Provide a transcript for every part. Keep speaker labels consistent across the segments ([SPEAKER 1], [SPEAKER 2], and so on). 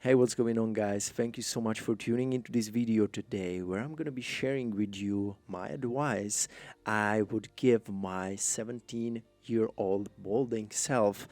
[SPEAKER 1] Hey, what's going on, guys? Thank you so much for tuning into this video today, where I'm going to be sharing with you my advice I would give my 17-year-old balding self,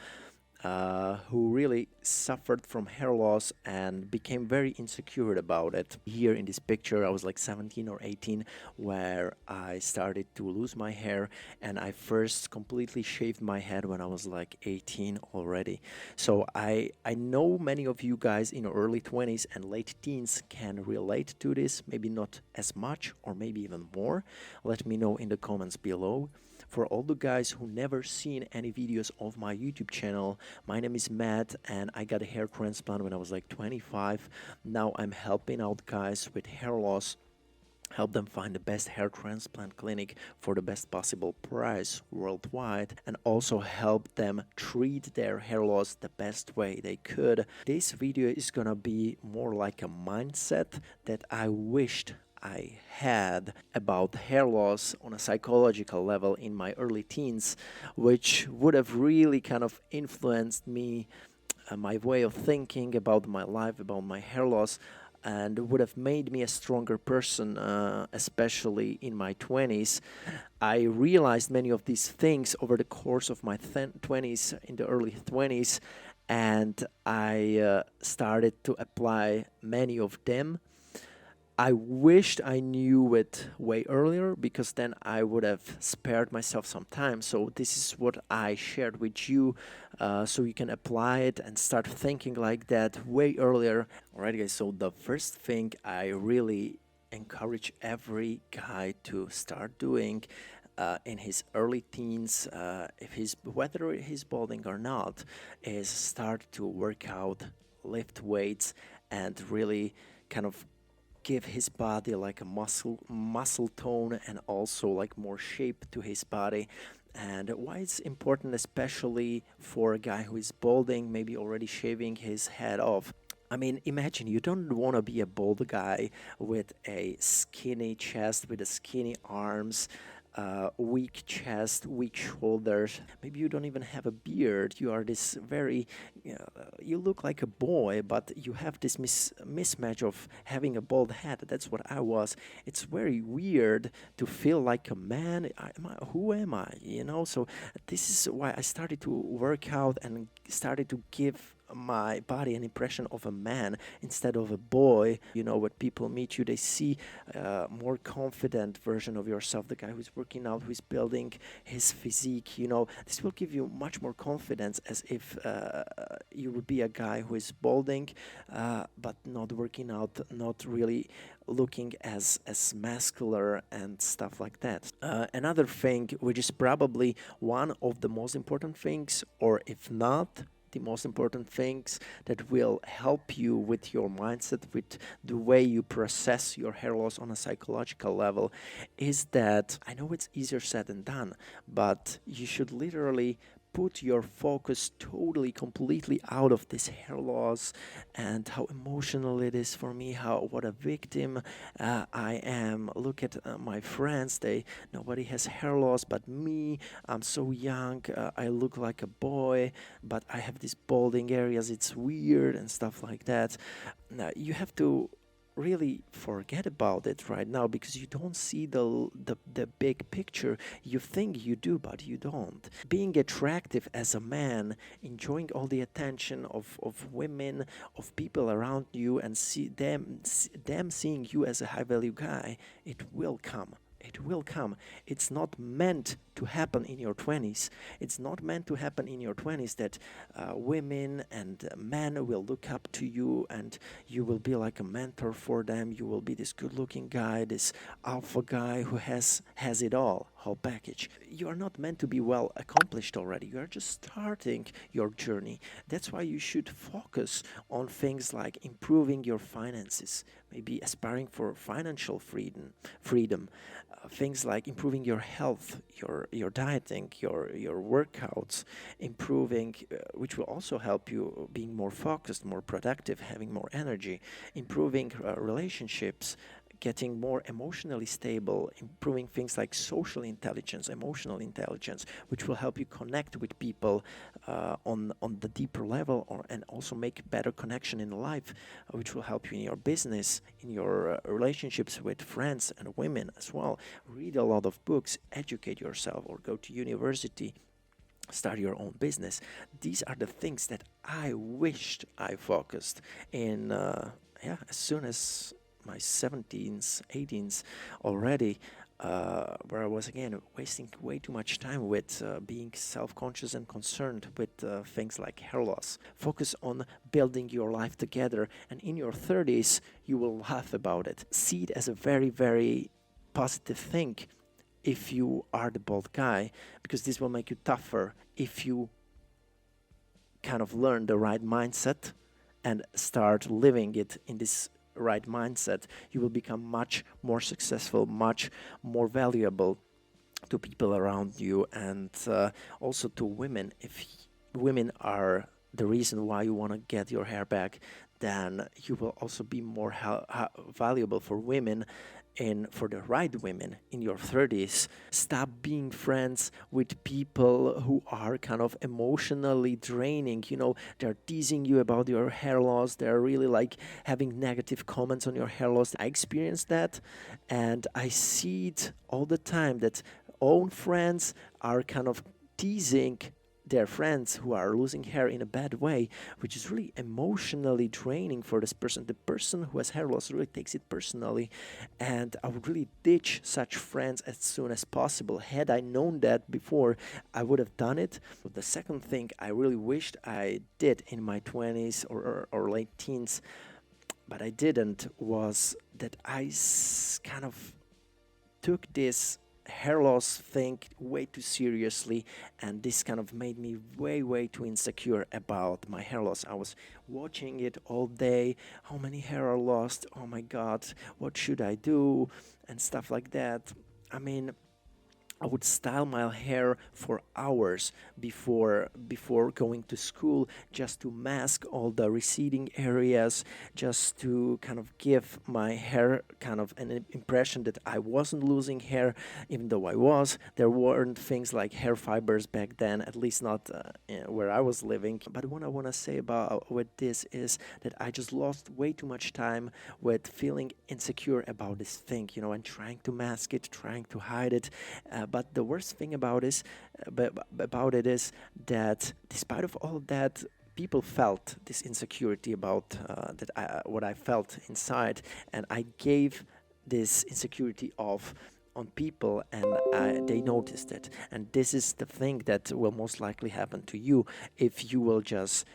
[SPEAKER 1] who really suffered from hair loss and became very insecure about it. Here in this picture, I was like 17 or 18, where I started to lose my hair, and I first completely shaved my head when I was like 18 already. So I know many of you guys in your early 20s and late teens can relate to this, maybe not as much or maybe even more. Let me know in the comments below. For all the guys who never seen any videos of my YouTube channel, my name is Matt and I got a hair transplant when I was like 25. Now I'm helping out guys with hair loss, help them find the best hair transplant clinic for the best possible price worldwide, and also help them treat their hair loss the best way they could. This video is gonna be more like a mindset that I wished I had about hair loss on a psychological level in my early teens, which would have really kind of influenced me, my way of thinking about my life, about my hair loss, and would have made me a stronger person, especially in my 20s. I realized many of these things over the course of my 20s, in the early 20s, and I started to apply many of them. I wished I knew it way earlier, because then I would have spared myself some time. So this is what I shared with you, so you can apply it and start thinking like that way earlier. Alright guys, so the first thing I really encourage every guy to start doing in his early teens, whether he's balding or not, is start to work out, lift weights, and really kind of give his body like a muscle tone, and also like more shape to his body. And why it's important, especially for a guy who is balding, maybe already shaving his head off. I mean, imagine you don't want to be a bald guy with a skinny chest, with a skinny arms, weak chest, weak shoulders. Maybe you don't even have a beard. You are this very, you look like a boy, but you have this mismatch of having a bald head. That's what I was. It's very weird to feel like a man. Who am I? So this is why I started to work out and started to give my body an impression of a man instead of a boy. When people meet you, they see a more confident version of yourself, the guy who's working out, who's building his physique. This will give you much more confidence, as if you would be a guy who is balding, but not working out, not really looking as muscular and stuff like that. Another thing, which is probably one of the most important things, or if not the most important things, that will help you with your mindset, with the way you process your hair loss on a psychological level, is that, I know it's easier said than done, but you should literally put your focus totally, completely out of this hair loss and how emotional it is for me, what a victim I am. Look at my friends, nobody has hair loss but me. I'm so young, I look like a boy, but I have these balding areas, it's weird and stuff like that. Now you have to really forget about it right now, because you don't see the big picture. You think you do, but you don't. Being attractive as a man, enjoying all the attention of women, of people around you, and see them seeing you as a high value guy, it will come. It will come. It's not meant to happen in your 20s. It's not meant to happen in your 20s that women and men will look up to you and you will be like a mentor for them. You will be this good-looking guy, this alpha guy who has it all, whole package. You are not meant to be well accomplished already. You are just starting your journey. That's why you should focus on things like improving your finances, maybe aspiring for financial freedom. Things like improving your health, your dieting, your workouts, improving, which will also help you being more focused, more productive, having more energy, improving relationships, getting more emotionally stable, improving things like social intelligence, emotional intelligence, which will help you connect with people on the deeper level, and also make better connection in life, which will help you in your business, in your relationships with friends and women as well. Read a lot of books, educate yourself, or go to university, start your own business. These are the things that I wished I focused in, as soon as my 17s, 18s already, where I was again wasting way too much time with being self-conscious and concerned with things like hair loss. Focus on building your life together, and in your 30s, you will laugh about it. See it as a very, very positive thing if you are the bald guy, because this will make you tougher if you kind of learn the right mindset and start living it in this right mindset. You will become much more successful, much more valuable to people around you, and also to women. If women are the reason why you want to get your hair back, then you will also be more valuable for women, and for the right women in your 30s. Stop being friends with people who are kind of emotionally draining. You know, they're teasing you about your hair loss. They're really like having negative comments on your hair loss. I experienced that, and I see it all the time, that own friends are kind of teasing their friends who are losing hair in a bad way, which is really emotionally draining for this person. The person who has hair loss really takes it personally, and I would really ditch such friends as soon as possible. Had I known that before, I would have done it. But the second thing I really wished I did in my 20s or late teens, but I didn't, was that I kind of took this hair loss thing way too seriously, and this kind of made me way too insecure about my hair loss. I was watching it all day. How many hair are lost? Oh my god, what should I do? And stuff like that. I mean, I would style my hair for hours before going to school, just to mask all the receding areas, just to kind of give my hair kind of an impression that I wasn't losing hair, even though I was. There weren't things like hair fibers back then, at least not where I was living. But what I want to say about with this is that I just lost way too much time with feeling insecure about this thing, you know, and trying to mask it, trying to hide it. But the worst thing about it is that despite of all that, people felt this insecurity about what I felt inside, and I gave this insecurity off on people, and they noticed it. And this is the thing that will most likely happen to you if you will just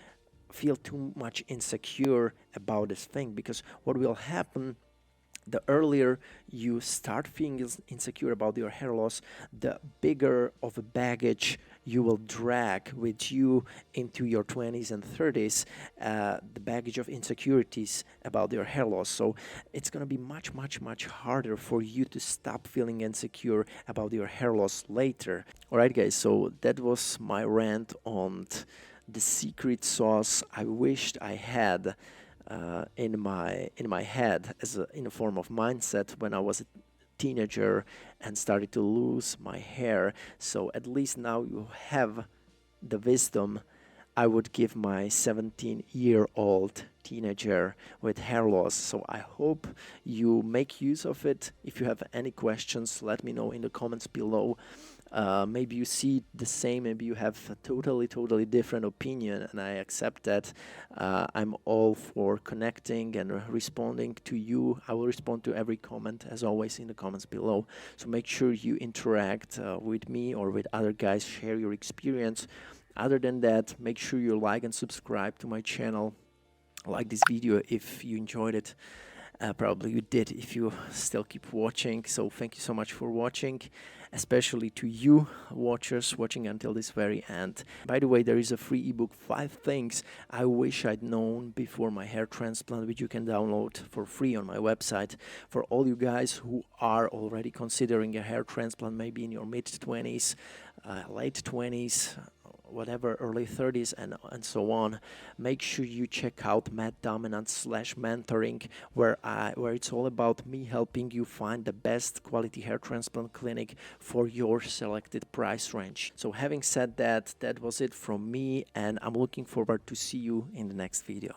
[SPEAKER 1] feel too much insecure about this thing, because what will happen, the earlier you start feeling insecure about your hair loss, the bigger of a baggage you will drag with you into your 20s and 30s, the baggage of insecurities about your hair loss. So it's going to be much harder for you to stop feeling insecure about your hair loss later. Alright guys, so that was my rant on the secret sauce I wished I had in my head in a form of mindset when I was a teenager and started to lose my hair. So at least now you have the wisdom I would give my 17-year-old teenager with hair loss. So I hope you make use of it. If you have any questions, let me know in the comments below. Maybe you see the same, maybe you have a totally different opinion, and I accept that. I'm all for connecting and responding to you. I will respond to every comment, as always, in the comments below. So make sure you interact with me or with other guys, share your experience. Other than that, make sure you like and subscribe to my channel. Like this video if you enjoyed it. Probably you did if you still keep watching. So thank you so much for watching, especially to you watchers watching until this very end. By the way, there is a free ebook, 5 things I wish I'd known before my hair transplant, which you can download for free on my website. For all you guys who are already considering a hair transplant, maybe in your mid-20s, late 20s, whatever, early 30s and so on, make sure you check out Matt Dominant / mentoring, where it's all about me helping you find the best quality hair transplant clinic for your selected price range. So having said that, that was it from me, and I'm looking forward to see you in the next video.